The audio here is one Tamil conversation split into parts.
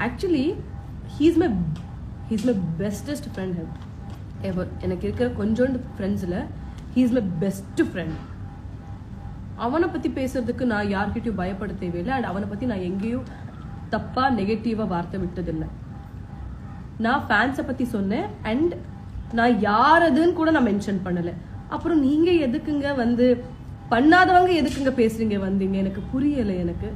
Actually he's my bestest friend ever. எனக்கு இருக்கிற கொஞ்சோண்டு ஃப்ரெண்ட்ஸில் ஹீஸ் மை பெஸ்ட் ஃப்ரெண்ட். அவனை பற்றி பேசுறதுக்கு நான் யார்கிட்டையும் பயப்பட தேவையில்லை. அண்ட் அவனை பற்றி நான் எங்கேயும் தப்பாக நெகட்டிவாக வார்த்தை விட்டதில்லை. நான் ஃபேன்ஸை பற்றி சொன்னேன் அண்ட் நான் யாரதுன்னு கூட நான் மென்ஷன் பண்ணலை. அப்புறம் நீங்கள் எதுக்குங்க வந்து பண்ணாதவங்க எதுக்குங்க பேசுறீங்க வந்தீங்க, எனக்கு புரியலை. எனக்கு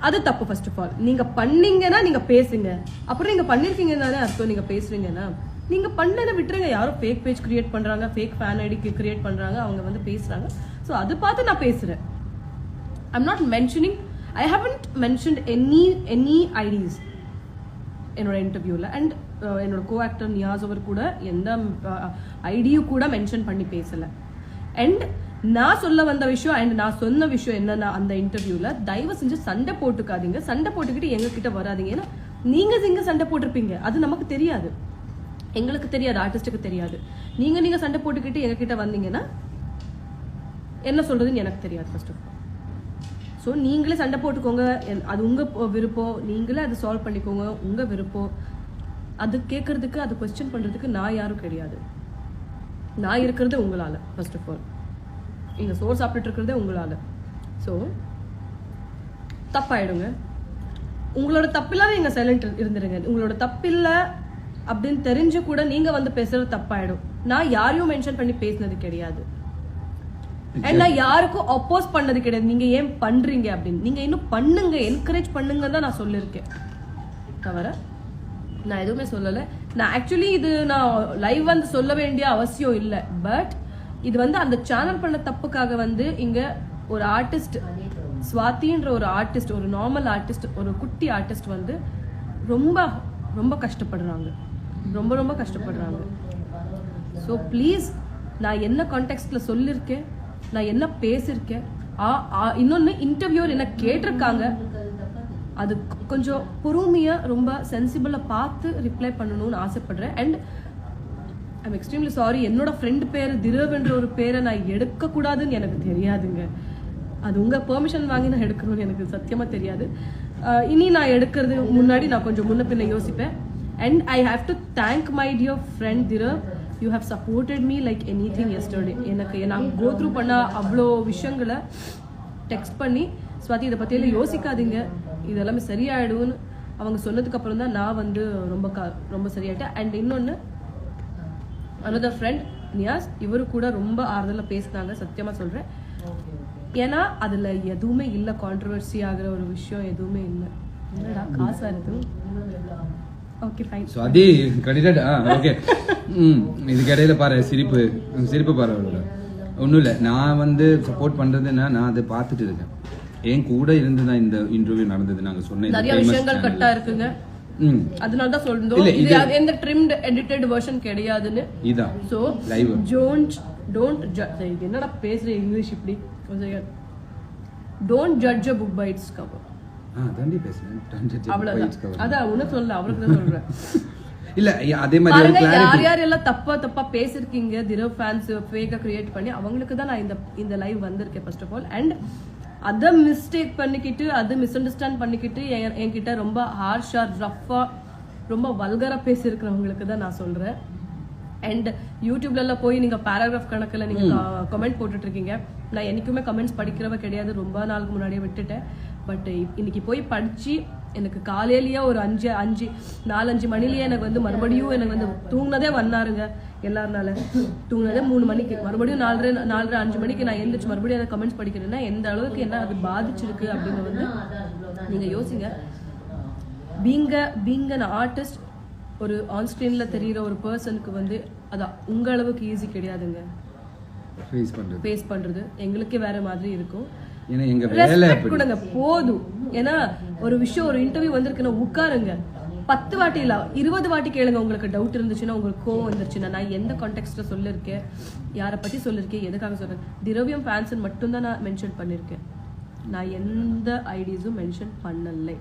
அது தப்பு. ஃபர்ஸ்ட் ஆஃப் ஆல் நீங்கள் பண்ணீங்கன்னா நீங்கள் பேசுங்க. அப்புறம் நீங்கள் பண்ணியிருக்கீங்கன்னு அர்த்தம். நீங்கள் பேசுறீங்கன்னா நீங்கள் பண்ணதை விட்டுருங்க. யாரும் ஃபேக் பேஜ் கிரியேட் பண்ணுறாங்க, ஃபேக் ஃபேன் ஐடி கிரியேட் பண்ணுறாங்க, அவங்க வந்து பேசுகிறாங்க. ஸோ அது பார்த்து நான் பேசுகிறேன். I'm not mentioning, I haven't mentioned any IDs என்னோட இன்டர்வியூவில். அண்ட் என்னோட கோ ஆக்டர் நியாஸ் அவர் கூட எந்த ஐடியும் கூட மென்ஷன் பண்ணி பேசலை. அண்ட் நான் சொல்ல வந்த விஷயம் அண்ட் நான் சொன்ன விஷயம் என்னன்னா, அந்த இன்டர்வியூவில் தயவு செஞ்சு சண்டை போட்டுக்காதீங்க, சண்டை போட்டுக்கிட்டு எங்ககிட்ட வராதிங்க. ஏன்னா நீங்கள் சண்டை போட்டிருப்பீங்க, அது நமக்கு தெரியாது, எங்களுக்கு தெரியாது, ஆர்டிஸ்ட்டுக்கு தெரியாது. நீங்கள் சண்டை போட்டுக்கிட்டு எங்ககிட்ட வந்தீங்கன்னா என்ன சொல்றதுன்னு எனக்கு தெரியாது ஃபர்ஸ்ட் ஆஃப் ஆல். ஸோ நீங்களே சண்டை போட்டுக்கோங்க, அது உங்கள் விருப்பம், நீங்களே அதை சால்வ் பண்ணிக்கோங்க, உங்கள் விருப்பம். அது கேட்கறதுக்கு, அது கொஸ்டின் பண்ணுறதுக்கு நான் யாரும் கிடையாது. நான் இருக்கிறது உங்களால். ஃபர்ஸ்ட் ஆஃப் ஆல் இங்கே சோறு சாப்பிட்டுட்டு இருக்கிறதே உங்களால். ஸோ தப்பாயிடுங்க. உங்களோட தப்பில்லாத நீங்கள் சைலண்ட் இருந்துருங்க. உங்களோட தப்பில்லை அப்படின்னு தெரிஞ்சு கூட நீங்கள் வந்து பேசுறது தப்பாயிடும். நான் யாரையும் மென்ஷன் பண்ணி பேசினது கிடையாது. அண்ட் நான் யாருக்கும் அப்போஸ் பண்ணது கிடையாது. நீங்க ஏன் பண்றீங்க அப்படின்னு, நீங்க இன்னும் பண்ணுங்க, என்கரேஜ் பண்ணுங்க தான் நான் சொல்லியிருக்கேன். தவிர நான் எதுவுமே சொல்லலை. நான் ஆக்சுவலி இது நான் லைவ் வந்து சொல்ல வேண்டிய அவசியம் இல்லை. பட் இது வந்து அந்த சேனல் பண்ண தப்புக்காக வந்து இங்க ஒரு ஆர்டிஸ்ட் ஸ்வாதின்ற ஒரு ஆர்டிஸ்ட், ஒரு நார்மல் ஆர்டிஸ்ட், ஒரு குட்டி ஆர்டிஸ்ட் வந்து ரொம்ப ரொம்ப கஷ்டப்படுறாங்க, ரொம்ப ரொம்ப கஷ்டப்படுறாங்க. ஸோ ப்ளீஸ், நான் என்ன கான்டெக்ட்ல சொல்லியிருக்கேன், நான் என்ன பேசியிருக்கேன், இன்னொன்று இன்டர்வியூர் என்ன கேட்டிருக்காங்க, அது கொஞ்சம் பொறுமையாக ரொம்ப சென்சிபிளாக பார்த்து ரிப்ளை பண்ணணும்னு ஆசைப்படுறேன். And I'm extremely sorry. என்னோட ஃப்ரெண்ட் பேர் திரவ்ன்ற ஒரு பேரை நான் எடுக்கக்கூடாதுன்னு எனக்கு தெரியாதுங்க. அது உங்கள் பெர்மிஷன் வாங்கி நான் எடுக்கணும்னு எனக்கு சத்தியமாக தெரியாது. இனி நான் எடுக்கிறது முன்னாடி நான் கொஞ்சம் முன்ன பின்ன யோசிப்பேன். And I have to thank my dear friend Dhruv. You have supported me like anything yesterday. எனக்கு நான் கோ த்ரூ பண்ண அவ்வளோ விஷயங்களை டெக்ஸ்ட் பண்ணி, ஸ்வாதி இதை பற்றியெல்லாம் யோசிக்காதீங்க, இதெல்லாமே சரியாயிடும்னு அவங்க சொன்னதுக்கு அப்புறம் தான் நான் வந்து ரொம்ப சரியாயிட்டேன். அண்ட் இன்னொன்று, another ஃப்ரெண்ட் நியாஸ், இவரு கூட ரொம்ப ஆறுதலாக பேசினாங்க, சத்தியமாக சொல்கிறேன். ஏன்னா அதில் எதுவுமே இல்லை, கான்ட்ரவர்சி ஆகிற ஒரு விஷயம் எதுவுமே இல்லை. என்னடா காசு வருது? Okay fine. ஸோ அதே கிரெடிட்டட். ஓகே. இதுக்கு இடையில பாரு சிரிப்பு பாரு. ஒன்றும் இல்லை, நான் வந்து சப்போர்ட் பண்ணுறதுன்னா நான் அதை பார்த்துட்டு இருக்கேன். என் கூட இருந்து தான் இந்த இன்டர்வியூ நடந்தது. நாங்கள் சொன்ன நிறைய விஷயங்கள் கட்டா இருக்குங்க, அதனால தான் சொல்றோம். இது எந்த ட்ரிம்ட் எடிட்டட் வெர்ஷன் கிடையாதுன்னு. இதான் சோ லைவ். டோன்ட் என்னடா பேசுற இங்கிலீஷ் இப்படி? Don't judge a book by its cover. தாண்டி பேசுறேன். அவ்வளவுதான். அதான் உனக்கு சொல்ல, அவருக்கு தான் சொல்றேன். இல்ல அதே மாதிரி ஒரு கிளாரிட்டி. யார் எல்லாம் தப்பா பேசிருக்கீங்க திரவ் ஃபேன்ஸ் ஃபேக்கா கிரியேட் பண்ணி, அவங்களுக்கு தான் நான் இந்த லைவ் வந்திருக்கேன் ஃபர்ஸ்ட் ஆஃப் ஆல். அண்ட் அதை மிஸ்டேக் பண்ணிக்கிட்டு, அதை மிஸ் அண்டர்ஸ்டாண்ட் பண்ணிக்கிட்டு என்கிட்ட ரொம்ப ஹார்ஷா ரஃபா ரொம்ப வல்கரா பேசியிருக்கிறவங்களுக்கு தான் நான் சொல்றேன். அண்ட் யூடியூப்ல போய் நீங்க பேராகிராஃப் கணக்கில் நீங்க கமெண்ட் போட்டுட்டு இருக்கீங்க. நான் என்னைக்குமே கமெண்ட்ஸ் படிக்கிறவ கிடையாது, ரொம்ப நாளுக்கு முன்னாடியே விட்டுட்டேன். பட் இன்னைக்கு போய் படிச்சு எனக்கு காலையிலேயே ஒரு 4-5 மணிலேயே எனக்கு வந்து மறுபடியும் எனக்கு வந்து தூங்கினதே வந்தாருங்க. எல்லாருனால தூங்கினதே 3 மணிக்கு, மறுபடியும் 4:30-5 மணிக்கு நான் எழுந்திரிச்சு மறுபடியும் அதை கமெண்ட்ஸ் படிக்கிறேன்னா எந்த அளவுக்கு என்ன அது பாதிச்சிருக்கு அப்படின்னு வந்து நீங்க யோசிங்க. பீங்க an ஆர்டிஸ்ட், ஒரு ஆன்ஸ்கிரீன்ல தெரியுற ஒரு பர்சனுக்கு வந்து அதான் உங்க அளவுக்கு ஈஸி கிடையாதுங்க ஃபேஸ் பண்றது. எங்களுக்கே வேற மாதிரி இருக்கும். கொடுங்க போதும். ஏன்னா ஒரு விஷயம், ஒரு இன்டர்வியூ வந்திருக்குன்னா உட்காருங்க, 10 வாட்டி இல்ல 20 வாட்டி கேளுங்க. உங்களுக்கு டவுட் இருந்துச்சுன்னா, உங்களுக்கு கோவம் வந்துருச்சுன்னா, நான் எந்த கான்டெக்ட்ல சொல்லிருக்கேன், யாரை பத்தி சொல்லிருக்கேன், எதுக்காக சொல்றேன், திரவியம் ஃபேன்ஸ் மட்டும் தான் நான் மென்ஷன் பண்ணிருக்கேன். நான் எந்த ஐடிஸும் மென்ஷன் பண்ணலை.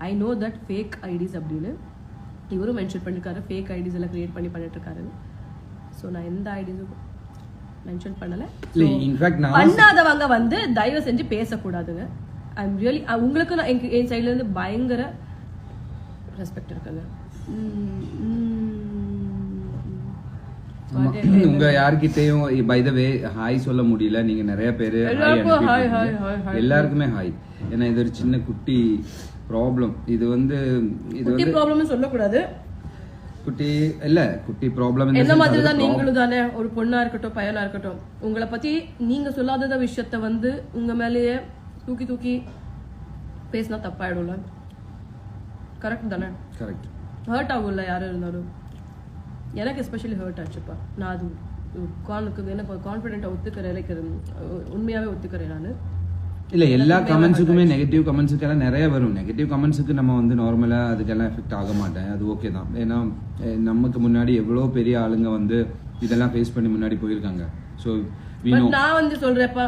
I know that fake IDs அப்படின்னு இவரும் மென்ஷன் பண்ணிருக்காரு, ஃபேக் ஐடிஸ் எல்லாம் கிரியேட் பண்ணிட்டு இருக்காரு. ஸோ நான் எந்த ஐடிஸும் மென்ஷன் பண்ணல. பண்ணாதவங்க வந்து தயவு செஞ்சு பேசக்கூடாதுங்க. ஐம் ரியலி உங்களுக்கு நான் என் சைட்ல இருந்து பயங்கர ரெஸ்பெக்ட் இருக்குங்க. உங்க யார்கிட்டயும் பை த வே ஹாய் சொல்ல முடியல, நீங்க நிறைய பேரு எல்லாருக்குமே ஹாய். ஏன்னா இது ஒரு சின்ன குட்டி ப்ராப்ளம். இது வந்து ப்ராப்ளம் சொல்லக்கூடாது, குட்டி இல்ல குட்டி ப்ராப்ளம். என்ன மாதிரி தான் நீங்களும் தானே, ஒரு பொண்ணா இருக்கட்டும் பையனா இருக்கட்டும், உங்களை பத்தி நீங்க சொல்லாத விஷயத்த வந்து உங்க மேலேயே தூக்கி தூக்கி பேசினா தப்பாயிடும்ல. கரெக்ட் தானே? கரெக்ட். ஹர்ட் ஆகும்ல யாரும் இருந்தாலும். எனக்கு எஸ்பெஷலி ஹர்ட் ஆச்சுப்பா. நான் அது எனக்கு கான்ஃபிடென்ட்டா ஒத்துக்கிறேன், உண்மையாவே ஒத்துக்கிறேன் நான். இல்ல எல்லா கமெண்ட்ஸுக்குமே நெகட்டிவ் கமெண்ட்ஸுக்கெல்லாம் நிறைய வரும். நெகட்டிவ் கமெண்ட்ஸுக்கு நம்ம வந்து நார்மலா அதுக்கெல்லாம் எஃபெக்ட் ஆக மாட்டேன், அது ஓகே தான். ஏன்னா நமக்கு முன்னாடி எவ்வளோ பெரிய ஆளுங்க வந்து இதெல்லாம் ஃபேஸ் பண்ணி முன்னாடி போயிருக்காங்க. ஸோ நான் வந்து சொல்றேன்ப்பா,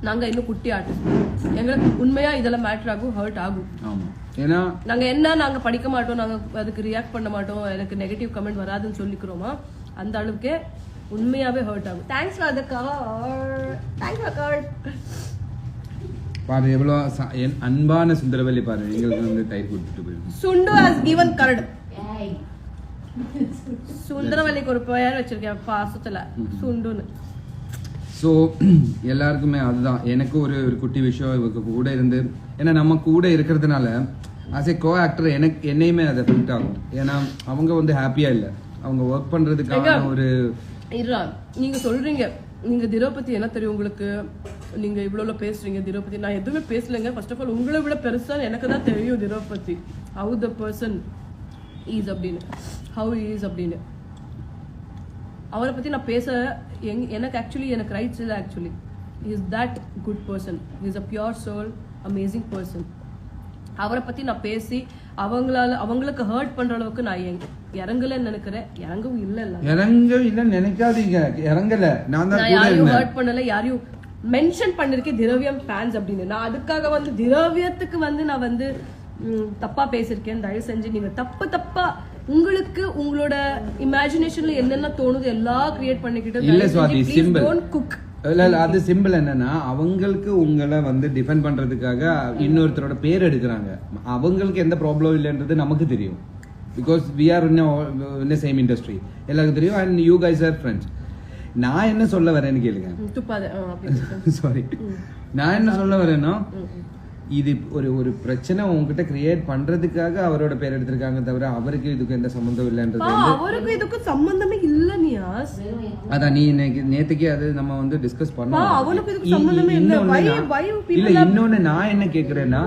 நாங்க இன்னும் குட்டி ஆர்டிஸ்ட், எங்களுக்கு உண்மையா இதெல்லாம் மேட்டர் ஆகும், ஹர்ட் ஆகும். ஆமா, ஏன்னா நாங்க படிக்க மாட்டோம், நாங்க அதுக்கு ரியாக்ட் பண்ண மாட்டோம், எனக்கு நெகட்டிவ் கமெண்ட் வராதுன்னு சொல்லிக்கிறோமா, அந்த அளவுக்கு உண்மையாவே ஹர்ட் ஆகும். Thanks for the call. Thanks for கால். பாரு எவ்வளோ அன்பான சுந்தரவல்லி பாரு, எங்களுக்கு வந்து டைர் கொடுத்துட்டு போயிருக்கு. சுண்டு ஹஸ் गिवन கர்ட். சுந்தரவல்லிக்கு ஒரு பெயர் வச்சிருக்கேன் பாசத்துல, சுண்டுன்னு. ஸோ எல்லாருக்குமே அதுதான். எனக்கு ஒரு குட்டி விஷயம் இவங்க கூட இருந்து, ஏன்னா நம்ம கூட இருக்கிறதுனால ஆஸ் ஏ கோ ஆக்டர் எனக்கு என்னையுமே அது எஃபெக்ட் ஆகும். ஏன்னா அவங்க வந்து ஹாப்பியா இல்லை, அவங்க ஒர்க் பண்றதுக்கான ஒரு நீங்க சொல்றீங்க. நீங்க திரௌபதி என்ன தெரியும் உங்களுக்கு, நீங்க இவ்வளவு பேசுறீங்க திரௌபதி. நான் எதுவுமே பேசலைங்க. ஃபர்ஸ்ட் ஆஃப் ஆல் உங்களை விட பெருசா எனக்கு தான் தெரியும் Draupadi, how the person is அப்படின்னு, ஹவு இஸ் அப்படின்னு. அவரை பத்தி நான் பேச எனக்கு ஆக்சுவலி எனக்கு ரைட்ஸ் இல்லை. Actually is that good person, is a pure soul, amazing person. அவரை பத்தி நான் பேசி அவங்களுக்கு ஹர்ட் பண்ற அளவுக்கு நான் இறங்கலன்னு நினைக்கிறேன். இறங்கவும் இல்ல நினைக்காதீங்க, இறங்கல. நான் யாரையும் ஹர்ட் பண்ணல, யாரையும் மென்ஷன் பண்ணிருக்கேன் திரவியம் ஃபேன்ஸ் அப்படின்னு. நான் அதுக்காக வந்து திரவியத்துக்கு வந்து நான் வந்து தப்பா பேசிருக்கேன். தயவு செஞ்சு நீங்க தப்பா உங்களுக்கு உங்களோட இமேஜினேஷன்ல என்னென்ன தோணுது எல்லாம் கிரியேட் பண்ணிக்கிட்டு அது சிம்பிள். என்னன்னா அவங்களுக்கு உங்களை வந்து டிஃபெண்ட் பண்றதுக்காக இன்னொருத்தரோட பேர் எடுக்கிறாங்க. அவங்களுக்கு எந்த ப்ராப்ளம் இல்லைன்றது நமக்கு தெரியும். Because we are in same industry, எல்லாருக்கும் தெரியும். And you guys are friends. நான் என்ன சொல்ல வரேன்னு கேளுங்க. சாரி, நான் என்ன சொல்ல வரேன்னா, இது ஒரு பிரச்சனை உங்ககிட்ட கிரியேட் பண்றதுக்காக அவரோட பேர் எடுத்திருக்காங்க தவிர அவருக்கு இதுக்கு எந்த சம்பந்தம் இல்லைன்றது. அவருக்கு இதுக்கு சம்பந்தமே இல்ல நியாஸ். அதான் நீ நேத்துக்கு அது நம்ம வந்து டிஸ்கஸ் பண்ணோம். அவனுக்கு இதுக்கு சம்பந்தமே இல்ல. இன்னொன்னு நான் என்ன கேக்குறேன்னா,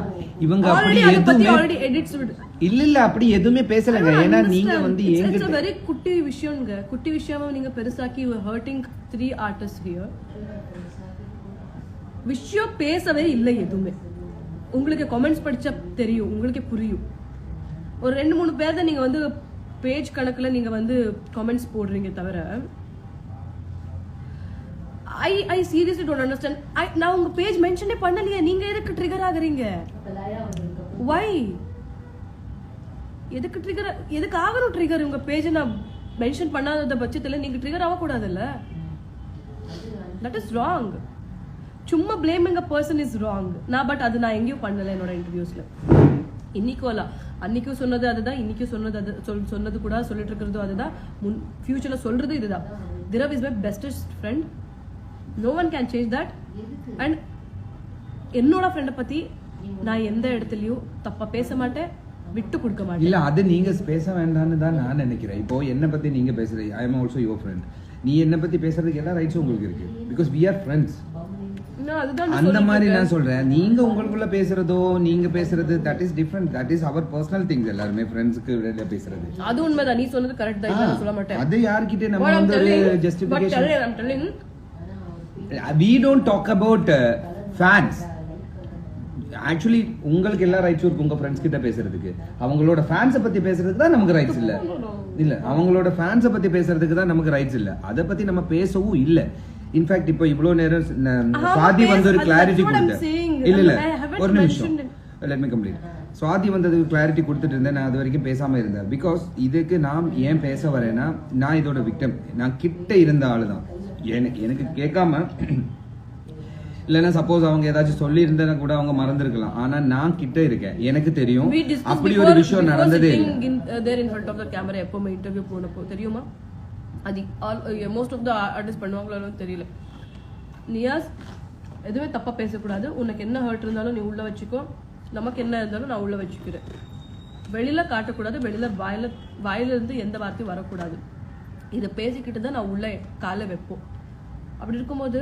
இவங்க அப்படி எதுவுமே இல்ல அப்படி எதுவுமே பேசலங்க. ஏன்னா நீங்க வந்து எங்க வெரி குட்டி விஷயம்ங்க, குட்டி விஷயமா நீங்க பெருசாக்கி ஹர்ட்டிங் 3 ஆர்டிஸ்ட் ஹியர். விஷயம் பேசவே இல்லை எதுவுமே. உங்களுக்கு கமெண்ட்ஸ் படிச்சா தெரியும், உங்களுக்கு புரியும். ஒரு 2-3 பேர் தான் நீங்க வந்து பேஜ் கணக்குல நீங்க வந்து கமெண்ட்ஸ் போடுறீங்க தவிர ஐ சீரியஸ்லி டோன்ட் அண்டர்ஸ்டாண்ட். நான் உங்க பேஜ் மென்ஷனே பண்ணலையே, நீங்க எதுக்கு ட்ரிகர் ஆகுறீங்க? வை? எதுக்கு ட்ரிகர், எதுக்கு ஆகணும் ட்ரிகர்? உங்க பேஜ் நான் மென்ஷன் பண்ணாத பட்சத்துல நீங்க ட்ரிகர் ஆகக்கூடாதுல்ல. That is wrong. சும்மா blaming a person is wrong. But அது நான் எங்கேயும் பண்ணல என்னோட இன்டர்வியூஸ்ல. இன்னைக்கும் அன்னைக்கும் சொன்னது அதுதான், இன்னைக்கும் சொன்னது கூட சொல்லிட்டு இருக்கிறதும் அதுதான், ஃபியூச்சர்ல சொல்றது இதுதான். Dhruv is my bestest friend, no one can change that. And என்னோட ஃப்ரெண்டை பத்தி நான் எந்த இடத்துலயும் தப்பா பேச மாட்டேன், விட்டு கொடுக்க மாட்டேன். இல்ல அது நீங்க பேச வேண்டாம்னு தான் நான் நினைக்கிறேன். இப்போ என்ன பத்தி நீங்க பேசுறீங்க, I am also your friend. நீ என்ன பத்தி பேசுறதுக்கு எல்லா ரைட்ஸும் உங்களுக்கு இருக்கு. Because we are friends. அந்த மாதிரி நான் சொல்றேன். நீங்க உங்களுக்குள்ள பேசுறதோ நீங்க பேசுறது that is different. That is our personal things. எல்லாரும் ஃப்ரெண்ட்ஸ்க்கு இடையில பேசுறது அது உண்மைதான். நீ சொன்னது கரெக்ட் தான், நான் சொல்ல மாட்டேன். அது யார்கிட்ட நம்ம வந்து ஒரு justification. we don't talk about fans. Actually உங்களுக்கு எல்லா ரைட்ஸும் இருக்கு உங்க ஃப்ரெண்ட்ஸ் கிட்ட பேசுறதுக்கு. அவங்களோட ஃபேன்ஸை பத்தி பேசுறதுக்கு தான் நமக்கு ரைட்ஸ் இல்ல. அவங்களோட ஃபேன்ஸை பத்தி பேசுறதுக்கு தான் நமக்கு ரைட்ஸ் இல்ல. அதை பத்தி நம்ம பேசவும் இல்ல. இன்ஃபேக்ட் இப்போ இவ்வளவு நேரம் சுவாதி வந்து ஒரு கிளாரிட்டி கொடுத்தேன். இல்ல ஒரு நிமிஷம், லெட் மீ கம்ப்ளீட். சுவாதி வந்து அதுக்கு கிளாரிட்டி கொடுத்துட்டு இருந்தேன். நான் அது வரைக்கும் பேசாம இருந்தேன். பிகாஸ் இதுக்கு நான் ஏன் பேச வரேன்னா, நான் இதோட விக்டம். நான் கிட்ட இருந்த ஆளு தான். எனக்கு கேட்காம இல்லைன்னா சப்போஸ் அவங்க ஏதாச்சும் சொல்லி இருந்தா கூட அவங்க மறந்துருக்கலாம். ஆனா நான் கிட்ட இருக்கேன், எனக்கு தெரியும் We discussed அப்படி ஒரு before- விஷயம் before நடந்ததே sitting இல்லை. there in front of the camera எப்பவுமே இன்டர்வியூ போனப்போ தெரியுமா, அது மோஸ்ட் ஆஃப் த ஆர்டிஸ்ட் பண்ணுவாங்களோ தெரியல. நியாஸ் எதுவுமே தப்பா பேசக்கூடாது, உனக்கு என்ன ஹர்ட் இருந்தாலும் நீ உள்ள வச்சுக்கோ, நமக்கு என்ன இருந்தாலும் நான் உள்ள வச்சுக்கிறேன், வெளியில காட்டக்கூடாது, வெளியில வாயில இருந்து எந்த வார்த்தையும் வரக்கூடாது, இதை பேசிக்கிட்டு தான் நான் உள்ள காலை வைப்போம். அப்படி இருக்கும்போது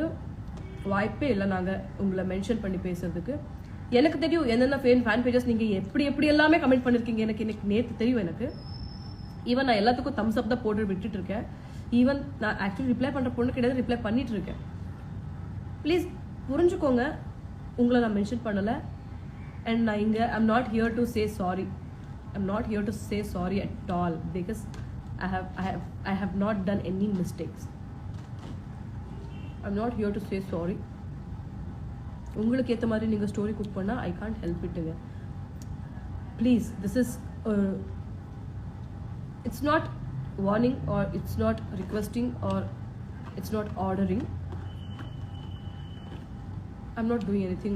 வாய்ப்பே இல்லை நாங்க உங்களை மென்ஷன் பண்ணி பேசுறதுக்கு. எனக்கு தெரியும் என்னென்ன ஃபேன் பேஜஸ் நீங்க எப்படி எல்லாமே கமெண்ட் பண்ணிருக்கீங்க, எனக்கு இன்னைக்கு நேற்று தெரியும். எனக்கு ஈவன் நான் எல்லாத்துக்கும் தம்ஸ் அப் தான் போட்டு விட்டுட்டு இருக்கேன். ஈவன் நான் ஆக்சுவலி ரிப்ளை பண்ற பொண்ணு கிடையாது, ரிப்ளை பண்ணிட்டு இருக்கேன். ப்ளீஸ் புரிஞ்சுக்கோங்க, உங்களை நான் மென்ஷன் பண்ணல. அண்ட் நான் இங்கே I'm not here to say sorry, I'm not here to say sorry at all, because I have not done any mistakes. I'm not here to say sorry. உங்களுக்கு ஏற்ற மாதிரி நீங்கள் ஸ்டோரி குக் பண்ணால் I can't help இட்டுங்க. Please, this is it's not warning R it's not requesting R it's not ordering. I'm not doing anything.